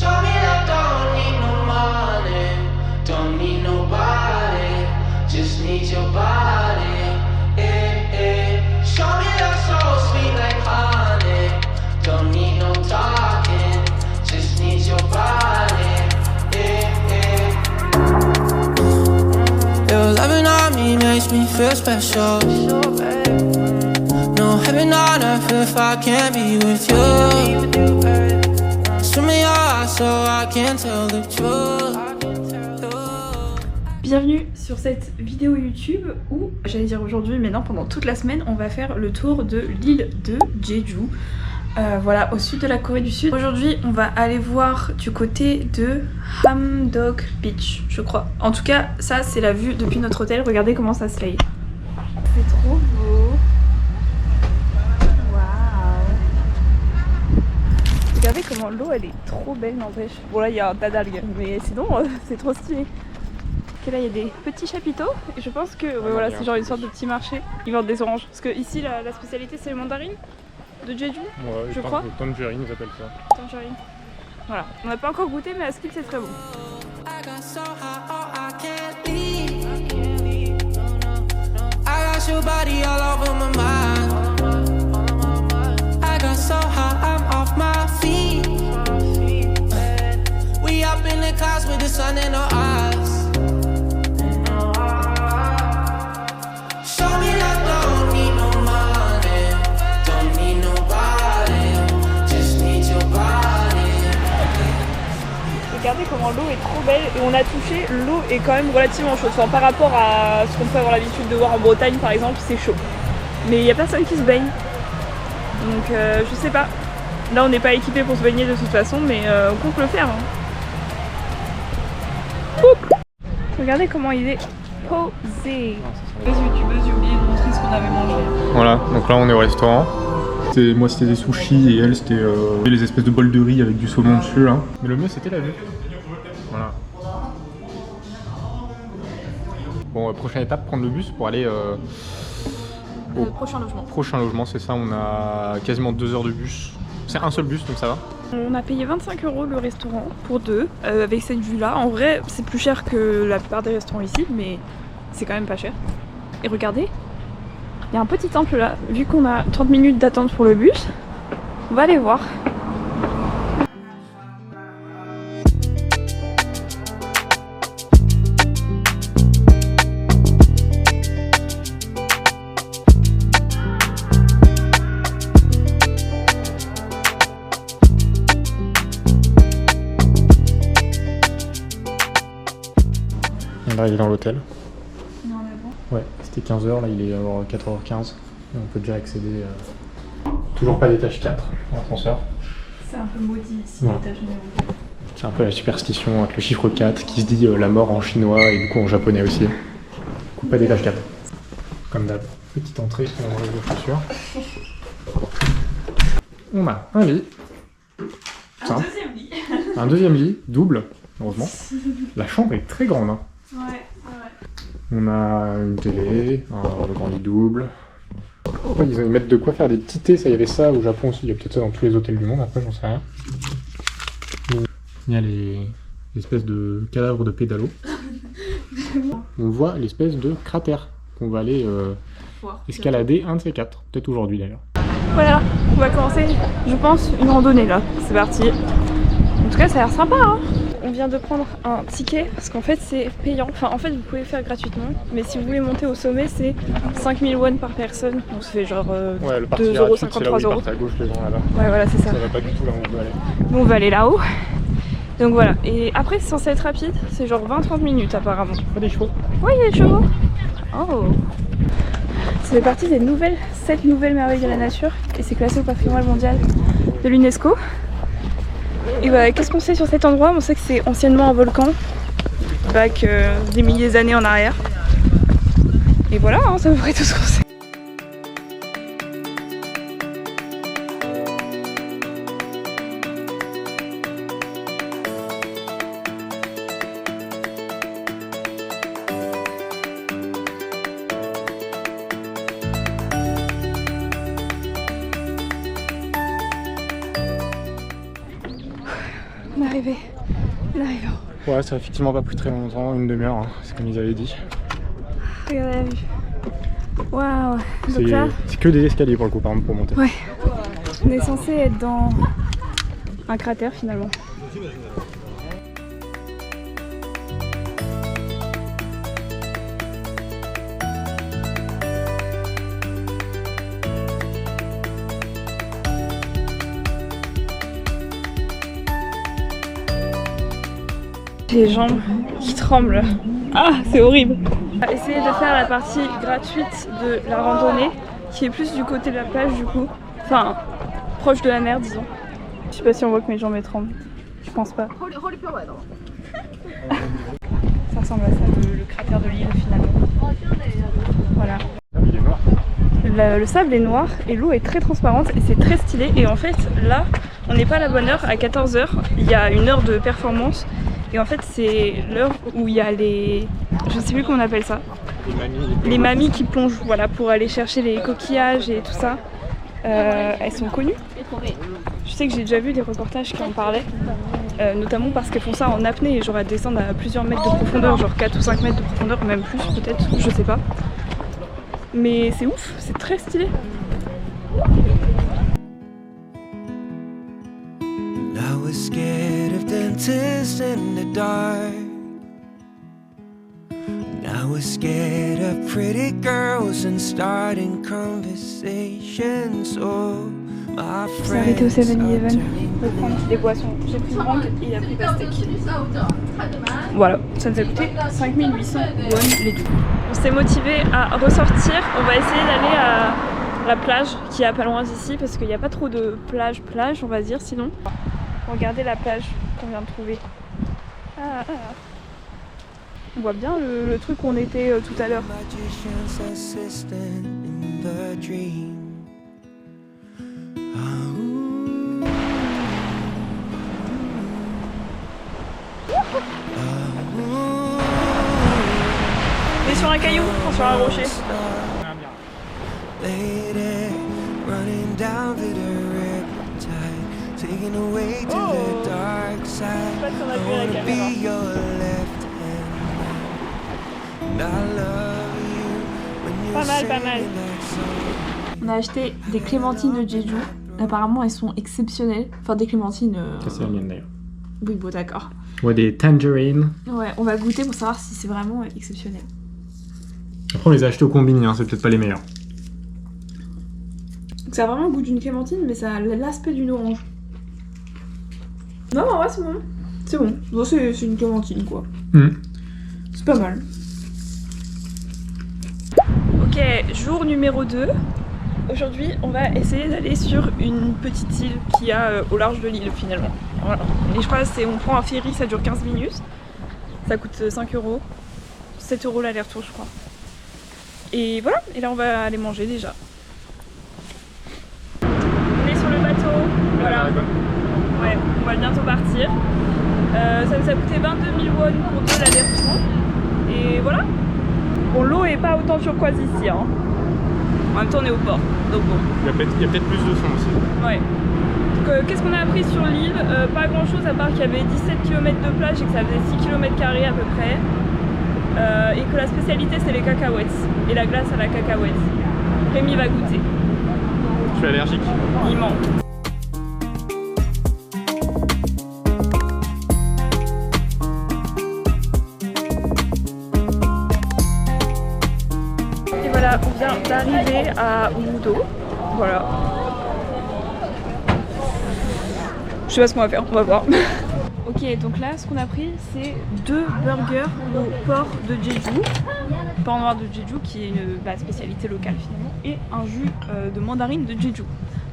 Show me that don't need no money, don't need nobody, just need your body. Show me that soul sweet like honey, don't need no talking, just need your body. Your loving on me makes me feel special. No heaven on earth if I can't be with you. Swim in your eyes so I can tell the truth. Bienvenue sur cette vidéo YouTube où, j'allais dire aujourd'hui, mais non, pendant toute la semaine, on va faire le tour de l'île de Jeju. Voilà, au sud de la Corée du Sud. Aujourd'hui, on va aller voir du côté de Hamdok Beach, je crois. En tout cas, ça, c'est la vue depuis notre hôtel. Regardez comment ça se lay. C'est trop beau. Waouh. Regardez comment l'eau, elle est trop belle, n'empêche. Bon, là, il y a un tas d'algues, mais sinon, c'est trop stylé. Ok, là il y a des petits chapiteaux et je pense que voilà, c'est genre une sorte de petit marché. Ils vendent des oranges parce que ici la spécialité c'est les mandarines de Jeju, ouais, je crois. Tangerine, ils appellent ça. Tangerine. Voilà, on n'a pas encore goûté mais à ce qu'il c'est très bon. Regardez comment l'eau est trop belle et on a touché, l'eau est quand même relativement chaude. Enfin, par rapport à ce qu'on peut avoir l'habitude de voir en Bretagne par exemple, c'est chaud. Mais il n'y a personne qui se baigne. Donc je sais pas. Là on n'est pas équipé pour se baigner de toute façon, mais on compte le faire. Hein. Regardez comment il est posé. Les youtubeuses, j'ai oublié de montrer ce qu'on avait mangé. Voilà, donc là on est au restaurant. Moi c'était des sushis et elle c'était les espèces de bols de riz avec du saumon dessus là. Mais le mieux c'était la vue. Voilà. Bon, prochaine étape, prendre le bus pour aller au Prochain logement. prochain logement, c'est ça, on a quasiment 2 heures de bus. C'est un seul bus donc ça va. On a payé 25 € le restaurant pour deux, avec cette vue là. En vrai c'est plus cher que la plupart des restaurants ici, mais c'est quand même pas cher. Et regardez, il y a un petit temple là, vu qu'on a 30 minutes d'attente pour le bus, on va aller voir. Là il est dans l'hôtel. Non, mais bon. Ouais, c'était 15h, là il est 4h15. Et on peut déjà accéder. Toujours pas d'étage 4 en ascenseur. C'est un peu maudit ici, Ouais. l'étage numéro 2. C'est un peu la superstition avec le chiffre 4 qui se dit la mort en chinois et du coup en japonais aussi. Du coup, pas d'étage 4. Comme d'hab. Petite entrée, on enlève les chaussures. On a un lit. Simple. Deuxième lit. Un deuxième lit, double, heureusement. La chambre est très grande. Hein. Ouais. On a une télé, le grand lit double. Ouais, ils mettent de quoi faire des petits thés, ça y avait ça au Japon aussi, il y a peut-être ça dans tous les hôtels du monde, après j'en sais rien. Il y a les espèces de cadavres de pédalos. On voit l'espèce de cratère qu'on va aller escalader un de ces quatre, peut-être aujourd'hui d'ailleurs. Voilà, on va commencer, je pense, une randonnée là. C'est parti. En tout cas, ça a l'air sympa, hein. On vient de prendre un ticket parce qu'en fait c'est payant. Enfin, en fait, vous pouvez faire gratuitement, mais si vous voulez monter au sommet, c'est 5000 won par personne. Donc ça fait genre Ouais, le parti 2 gratuit, €, c'est là où 53 ils €. partent à gauche les gens là-bas. Ouais, voilà, c'est ça. Ça va pas du tout là où on veut aller. Nous, on va aller là-haut. Donc voilà. Et après, c'est censé être rapide. C'est genre 20-30 minutes apparemment. Pas des chevaux. Oui, il y a des chevaux. Oh. Ça fait partie des 7 nouvelles merveilles de la nature et c'est classé au patrimoine mondial de l'UNESCO. Et voilà, qu'est-ce qu'on sait sur cet endroit? On sait que c'est anciennement un volcan, back des milliers d'années en arrière. Et voilà, hein, c'est à peu près tout ce qu'on sait. On est arrivé. On est arrivé. Ouais, ça a effectivement pas pris très longtemps, une demi-heure, hein. C'est comme ils avaient dit. Regardez la vue. Waouh. Donc là, c'est que des escaliers pour le coup, par exemple, pour monter. ouais. On est censé être dans un cratère finalement. J'ai les jambes qui tremblent. Ah, c'est horrible. On va essayer de faire la partie gratuite de la randonnée, qui est plus du côté de la plage du coup. Enfin, proche de la mer disons. Je sais pas si on voit que mes jambes elles tremblent. Je pense pas. Ça ressemble à ça, le cratère de l'île finalement. Voilà. Il est noir. Le sable est noir et l'eau est très transparente et c'est très stylé. Et en fait là, on n'est pas à la bonne heure, à 14 h. Il y a une heure de performance. Et en fait c'est l'heure où il y a les... je sais plus comment on appelle ça. Les mamies qui plongent, voilà, pour aller chercher les coquillages et tout ça. Elles sont connues. Je sais que j'ai déjà vu des reportages qui en parlaient. Notamment parce qu'elles font ça en apnée et genre elles descendent à plusieurs mètres de profondeur, genre 4 ou 5 mètres de profondeur, même plus peut-être, je sais pas. Mais c'est ouf, c'est très stylé. I was scared of dentists in the dark. I was scared of pretty girls and starting conversations. Oh, my On s'est arrêté au friends 7-Eleven pour prendre des boissons. J'ai pris Franck et il a pris Pastèque. Voilà, ça nous a coûté 5800 won les deux. On s'est motivé à ressortir. On va essayer d'aller à la plage qui est pas loin d'ici parce qu'il n'y a pas trop de plage on va dire sinon. Regardez la plage qu'on vient de trouver. Ah. On voit bien le truc où on était tout à l'heure. magician's assistant in the dream. On est sur un caillou, enfin sur un rocher. Lady, running down to the riptide, taken away to the dark side. I wanna be your left hand, and I love you when you Pas mal, pas mal. sing that song. On a acheté des clémentines de Jeju. Apparemment elles sont exceptionnelles. Enfin des clémentines... Ça, c'est la mienne d'ailleurs. Oui bon d'accord. Ouais, des tangerines. Ouais, on va goûter pour savoir si c'est vraiment exceptionnel. Après, on les a achetés au combini, hein, c'est peut-être pas les meilleurs. Donc ça a vraiment le goût d'une clémentine, mais ça a l'aspect d'une orange. Non, en vrai, c'est bon. C'est bon. Bon, c'est une clémentine, quoi. C'est pas mal. Ok, jour numéro 2. Aujourd'hui, on va essayer d'aller sur une petite île qu'il y a au large de l'île, finalement. Voilà. Et je crois que on prend un ferry, ça dure 15 minutes. Ça coûte 5 €. 7 € l'aller-retour, je crois. Et voilà, et là on va aller manger déjà. On est sur le bateau, voilà. Ouais, on va bientôt partir. Ça nous a coûté 22 000 won pour 2 l'aller-retour. Et voilà. Bon, l'eau est pas autant turquoise ici, hein. En même temps on est au port, donc bon. Il y a peut-être plus de son aussi. Ouais. Donc qu'est-ce qu'on a appris sur l'île? Pas grand chose à part qu'il y avait 17 km de plage et que ça faisait 6 km² à peu près. Et que la spécialité c'est les cacahuètes et la glace à la cacahuète. Rémi va goûter. Je suis allergique. Il ment. Et voilà, on vient d'arriver à Umudo. Voilà. Je sais pas ce qu'on va faire, on va voir. Ok, donc là, ce qu'on a pris, c'est 2 burgers au port de Jeju, port noir de Jeju, qui est une spécialité locale finalement, et un jus de mandarine de Jeju.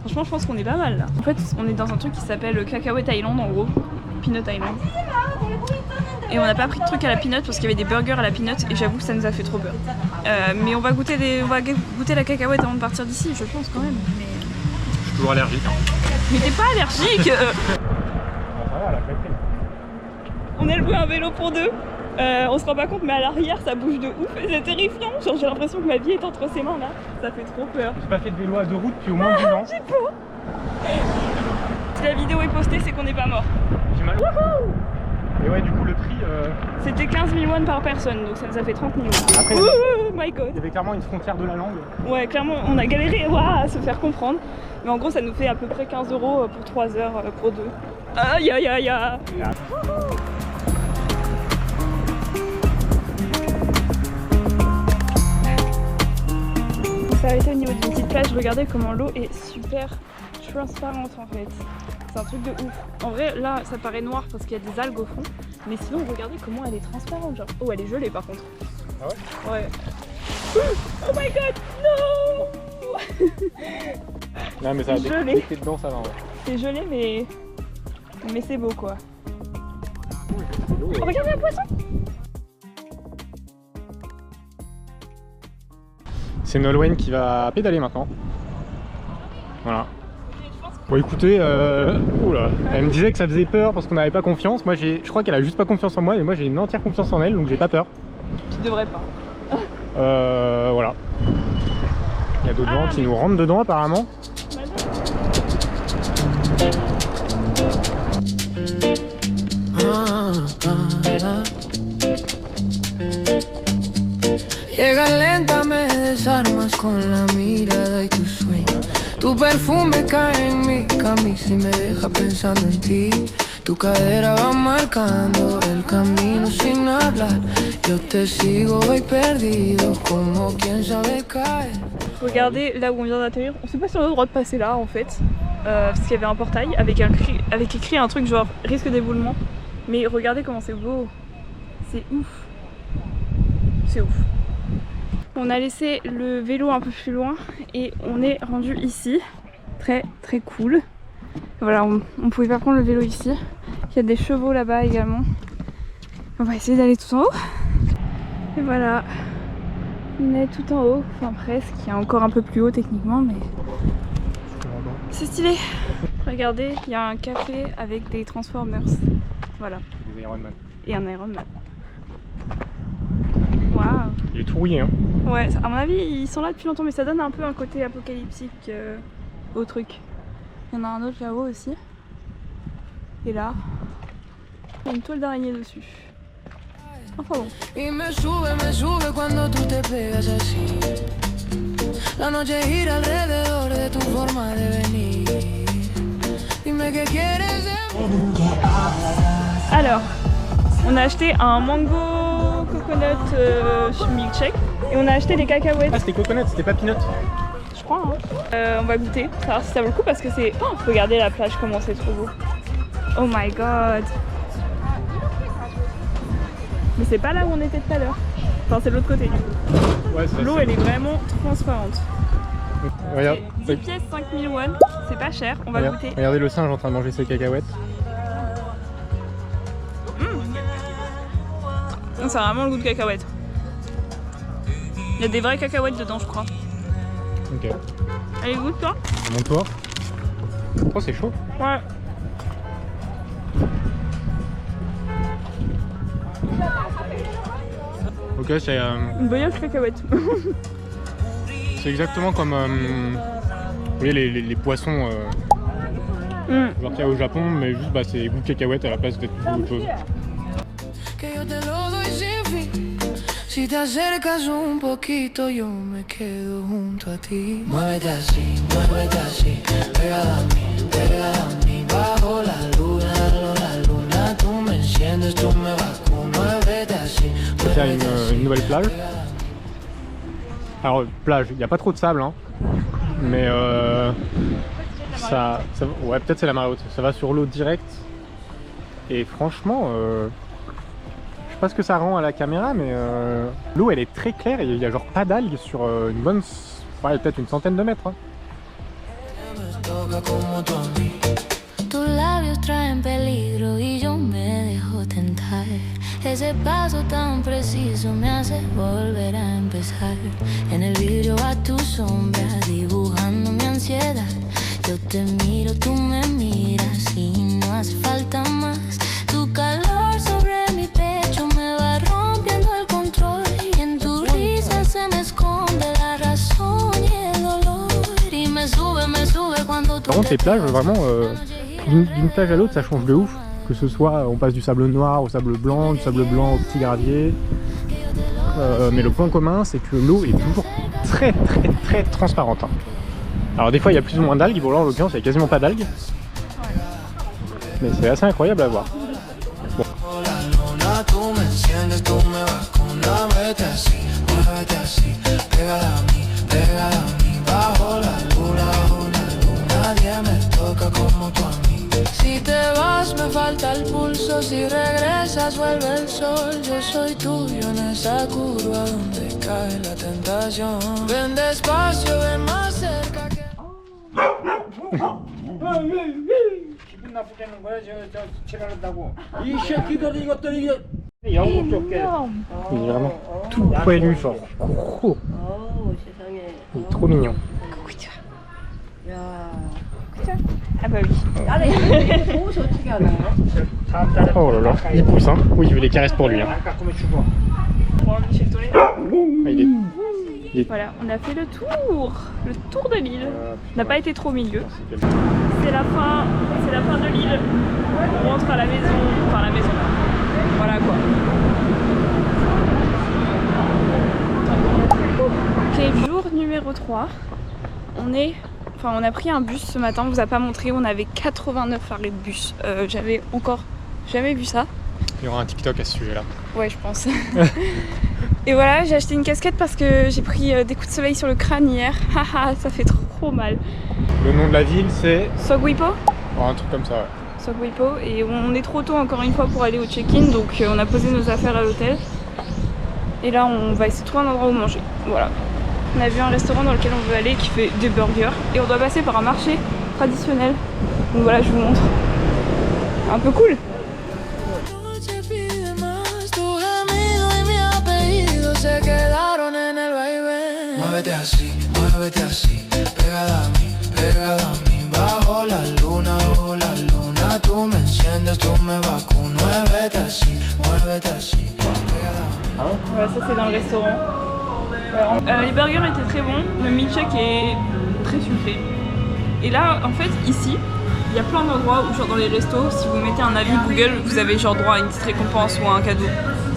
Franchement, je pense qu'on est pas mal là. En fait, on est dans un truc qui s'appelle Cacahuète Island en gros, Peanut Island. Et on n'a pas pris de truc à la peanut parce qu'il y avait des burgers à la peanut et j'avoue que ça nous a fait trop peur. Mais on va goûter la cacahuète avant de partir d'ici, je pense quand même. Mais... Je suis toujours allergique. Hein. Mais t'es pas allergique On a loué un vélo pour 2. On se rend pas compte, mais à l'arrière ça bouge de ouf et c'est terrifiant. Genre j'ai l'impression que ma vie est entre ses mains là. Ça fait trop peur. J'ai pas fait de vélo à 2 roues depuis au moins 10 ans. J'ai peur. la vidéo est postée, c'est qu'on n'est pas mort. J'ai mal. Wouhou! Et ouais, du coup, le prix. C'était 15 000 won par personne, donc ça nous a fait 30 000 won. Après, Oh my god! il y avait clairement une frontière de la langue. Ouais, clairement, on a galéré à se faire comprendre. Mais en gros, ça nous fait à peu près 15 € pour 3 heures pour deux. Aïe aïe aïe aïe! On s'est arrêté au niveau d'une petite plage, regardez comment l'eau est super transparente en fait. C'est un truc de ouf. En vrai, là, ça paraît noir parce qu'il y a des algues au fond. Mais sinon, regardez comment elle est transparente. Genre. Oh, elle est gelée par contre. Ah ouais? Ouais. Oh my god, no! Non, mais ça a Gelé. dès que t'es dedans, ça va. Ouais. C'est gelé, mais c'est beau quoi. Oh, regardez un poisson! C'est Nolwenn qui va pédaler maintenant. Voilà. Bon écoutez, oula, elle me disait que ça faisait peur parce qu'on n'avait pas confiance. Moi je crois qu'elle a juste pas confiance en moi et moi j'ai une entière confiance en elle donc j'ai pas peur. Tu devrais pas. Voilà. Il y a d'autres gens qui nous rentrent dedans apparemment. Llega lenta, me desarmas con la mirada y tus sueños. Tu perfume cae en mi camisa y me deja pensando en ti. Tu cadera va marcando el camino sin hablar. Yo te sigo hoy perdido como quien sabe caer. Regardez là où on vient d'atterrir. On sait pas si on a le droit de passer là en fait. Parce qu'il y avait un portail avec écrit un truc genre risque d'éboulement. Mais regardez comment c'est beau. C'est ouf. C'est ouf. On a laissé le vélo un peu plus loin et on est rendu ici. Très très cool. Voilà, on pouvait pas prendre le vélo ici. Il y a des chevaux là-bas également. On va essayer d'aller tout en haut. Et voilà. On est tout en haut, enfin presque. Il y a encore un peu plus haut techniquement, mais c'est stylé. Regardez, il y a un café avec des Transformers. Voilà. Des Iron Man. Et un Iron Man. Waouh. Il est tout rouillé hein. Ouais, à mon avis, ils sont là depuis longtemps, mais ça donne un peu un côté apocalyptique au truc. Il y en a un autre là-haut aussi. Et là, il y a une toile d'araignée dessus. Enfin bon. Y me sube cuando tú te pegas así. La noche gira alrededor de tu forma de venir. Dime que quieres de... Alors, on a acheté un mango coconut milkshake et on a acheté des cacahuètes. Ah c'était coconut, c'était pas peanut. Je crois hein. On va goûter, savoir si ça vaut le coup parce que c'est... Oh, regardez la plage comment c'est trop beau. Oh my god. Mais c'est pas là où on était tout à l'heure. Enfin c'est de l'autre côté du coup. Ouais, l'eau elle est vraiment transparente. Regarde. 10 pièces 5000 won, c'est pas cher, on va goûter. Regardez le singe en train de manger ses cacahuètes. Ça a vraiment le goût de cacahuète. Il y a des vraies cacahuètes dedans je crois. Ok. Allez goûte toi. Montre-toi. Oh c'est chaud. Ouais. Ok c'est Une brioche cacahuète. c'est exactement comme vous voyez les poissons genre qu'il y a au Japon mais juste bah, c'est goût de cacahuète à la place d'être autre chose. Que yo te lo doy sin fin. Si te acercas un poquito, yo me quedo junto a ti. Muévete así, pegada a mí, bajo la luna, tú me enciendes, tú me vacunas, muévete así. Donc il y a une nouvelle plage. Alors plage, il n'y a pas trop de sable hein, mais ça ouais peut-être c'est la marée haute, ça va sur l'eau directe et franchement je sais pas ce que ça rend à la caméra mais l'eau elle est très claire et il y a genre pas d'algues sur une bonne, ouais, peut-être une centaine de mètres hein. Tus labios traen peligro y yo me dejo tentar. Ese paso tan preciso me hace volver a empezar. En el vidrio va tu sombra dibujando mi ansiedad. Yo te miro, tú me miras y no hace falta más. Tu calor sobre mi pecho me va rompiendo el control y en tu risa se me esconde la razón y el dolor y me sube cuando tú. Par contre les plages vraiment d'une plage à l'autre, ça change de ouf. Que ce soit, on passe du sable noir au sable blanc, du sable blanc au petit gravier. Mais le point commun, c'est que l'eau est toujours très transparente. Hein. Alors des fois, il y a plus ou moins d'algues. Bon là, en l'occurrence, il n'y a quasiment pas d'algues. Mais c'est assez incroyable à voir. Bon. Si te vas me falta el pulso, si regresas vuelve el sol, yo soy tuyo en esa curva donde cae la tentación. Ven despacio, ven más cerca que... 기분 나쁘다는 거야? 저 지랄한다고. 이 새끼들이 이것들이 이게 영국 좁게. Il est vraiment tout poilu, genre gros. Il est trop mignon. Ah bah oui. Oh là là, il pousse, hein. Oui, il veut les caresses pour lui. Hein. Bon, chez le toilette. Ah, il est... Voilà, on a fait le tour de l'île. On n'a pas été trop au milieu. C'est la fin de l'île. On rentre à la maison, enfin la maison. Voilà quoi. Ok, jour numéro 3. On a pris un bus ce matin, on vous a pas montré, on avait 89 arrêts de bus. J'avais encore jamais vu ça. Il y aura un TikTok à ce sujet-là. Ouais, je pense. Et voilà, j'ai acheté une casquette parce que j'ai pris des coups de soleil sur le crâne hier. Haha, ça fait trop mal. Le nom de la ville, c'est... Sogwipo. Oh, un truc comme ça, ouais. Sogwipo. Et on est trop tôt encore une fois pour aller au check-in, donc on a posé nos affaires à l'hôtel. Et là, on va essayer de trouver un endroit où manger. Voilà. On a vu un restaurant dans lequel on veut aller qui fait des burgers. Et on doit passer par un marché traditionnel. Donc voilà, je vous montre. Un peu cool. Muévete así, pegada a mí, bajo la luna, tú me enciendes, tú me vacunas. Muévete así, pegada a mí. Voilà, ça c'est dans le restaurant. Voilà. Les burgers étaient très bons, le milkshake est très sucré. Et là, en fait, ici, il y a plein d'endroits où, genre dans les restos, si vous mettez un avis Google, vous avez genre droit à une petite récompense ou à un cadeau.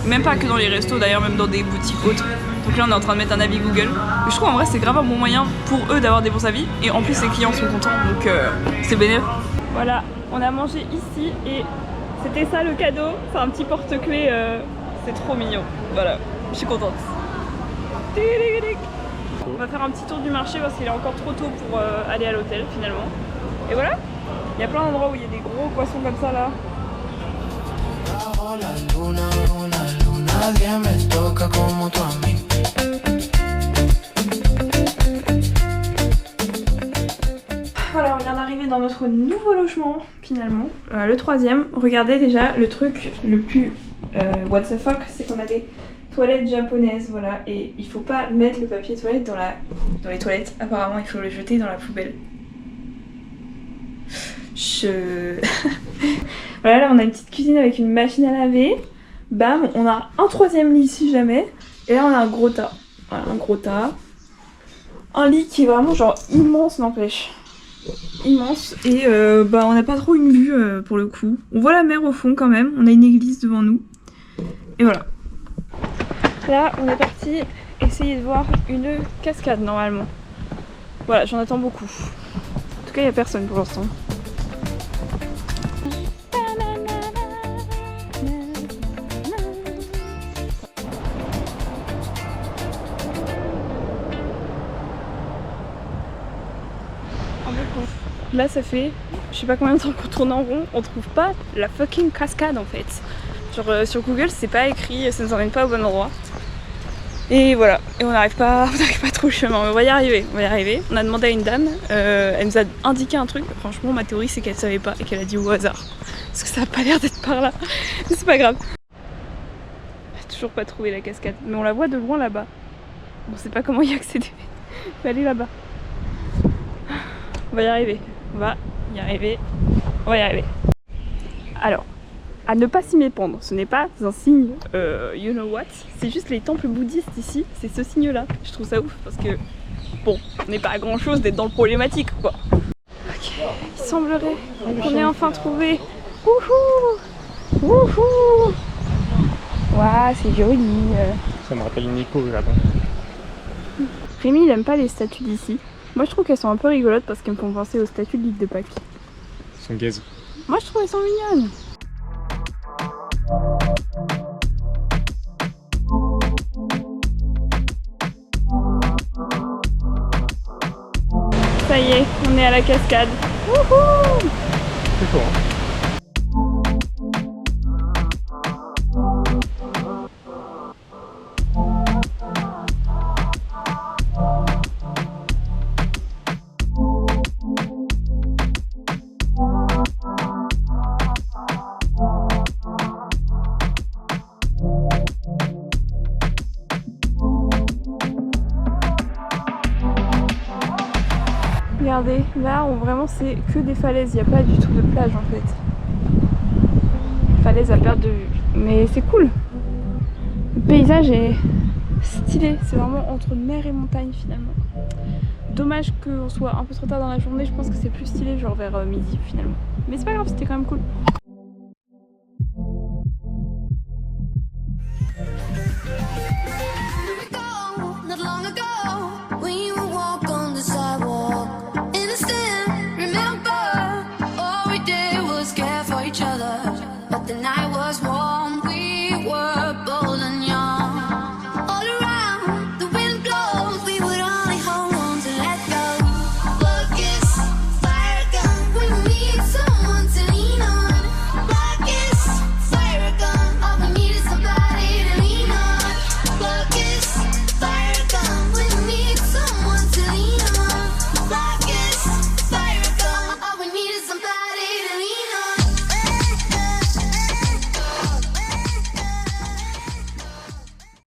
Même pas que dans les restos, d'ailleurs, même dans des boutiques autres. Donc là, on est en train de mettre un avis Google. Mais je trouve en vrai, c'est grave un bon moyen pour eux d'avoir des bons avis. Et en plus, les clients sont contents, donc c'est bénéf. Voilà, on a mangé ici et c'était ça le cadeau. C'est un petit porte-clés, c'est trop mignon. Voilà, je suis contente. On va faire un petit tour du marché parce qu'il est encore trop tôt pour aller à l'hôtel finalement. Et voilà, il y a plein d'endroits où il y a des gros poissons comme ça là. Voilà, on vient d'arriver dans notre nouveau logement finalement, le 3e. Regardez déjà le truc le plus what the fuck, c'est qu'on a des toilettes japonaises, voilà, et il faut pas mettre le papier toilette dans les toilettes, apparemment il faut le jeter dans la poubelle. Voilà, là on a une petite cuisine avec une machine à laver, bam, on a un 3e lit si jamais, et là on a un gros tas, voilà, un gros tas, un lit qui est vraiment genre immense, n'empêche, immense, et on n'a pas trop une vue pour le coup, on voit la mer au fond quand même, on a une église devant nous, et voilà. Là, on est parti essayer de voir une cascade normalement. Voilà, j'en attends beaucoup. En tout cas, il n'y a personne pour l'instant. Là, ça fait je sais pas combien de temps qu'on tourne en rond, on trouve pas la fucking cascade en fait. Genre sur Google, c'est pas écrit, ça nous emmène pas au bon endroit. Et voilà, et on n'arrive pas à trouver le chemin, mais on va y arriver, On a demandé à une dame, elle nous a indiqué un truc, franchement ma théorie c'est qu'elle savait pas et qu'elle a dit au hasard. Parce que ça a pas l'air d'être par là, mais c'est pas grave. On a toujours pas trouvé la cascade, mais on la voit de loin là-bas. On sait pas comment y accéder, on va aller là-bas. On va y arriver, Alors, à ne pas s'y méprendre, ce n'est pas un signe you know what, c'est juste les temples bouddhistes ici, c'est ce signe là. Je trouve ça ouf parce que bon, on n'est pas à grand chose d'être dans le problématique quoi. Ok, semblerait qu'on ait enfin trouvé. Wouhou! Wouhou! Waouh, c'est joli. Ça me rappelle Nico là-bas. Rémi, il aime pas les statues d'ici. Moi, je trouve qu'elles sont un peu rigolotes parce qu'elles me font penser aux statues de l'île de Pâques. Ils sont gaze. Moi, je trouve qu'elles sont mignonnes. Ça y est, on est à la cascade. Wouhou! C'est chaud, hein. Regardez, là vraiment c'est que des falaises, il n'y a pas du tout de plage en fait. Falaise à perte de vue. Mais c'est cool. Le paysage est stylé, c'est vraiment entre mer et montagne finalement. Dommage qu'on soit un peu trop tard dans la journée, je pense que c'est plus stylé genre vers midi finalement. Mais c'est pas grave, c'était quand même cool. The night